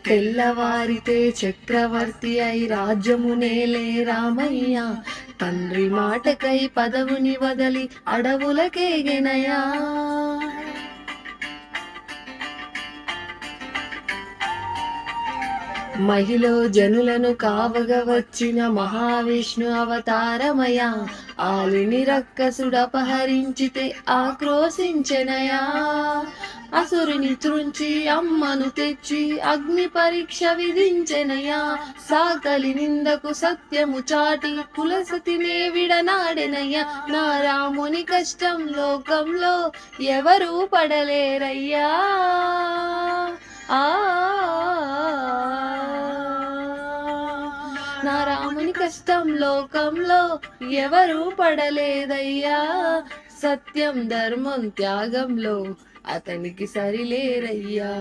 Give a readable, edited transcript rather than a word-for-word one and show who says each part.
Speaker 1: తెల్లవారితే చక్రవర్తి అయి రాజ్యము నేలే రామయ్య, తండ్రి మాటకై పదవుని వదలి అడవులకేగెనయా. మహిలో జనులను కావగ వచ్చిన మహావిష్ణు అవతారమయ, ఆలిని రక్కసుడపహరించితే ఆక్రోశించెనయా. అసురుని త్రుంచి అమ్మను తెచ్చి అగ్ని పరీక్ష విధించెనయా. సాకలి నిందకు సత్యము చాటి కులసతినే విడనాడెనయ్యా. నా రాముని కష్టం లోకంలో ఎవరూ పడలేరయ్యా. ఆ నా రాముని కష్టం లోకంలో ఎవరూ పడలేదయ్యా. సత్యం ధర్మం త్యాగంలో అతనికి సరిలేరయ్యా.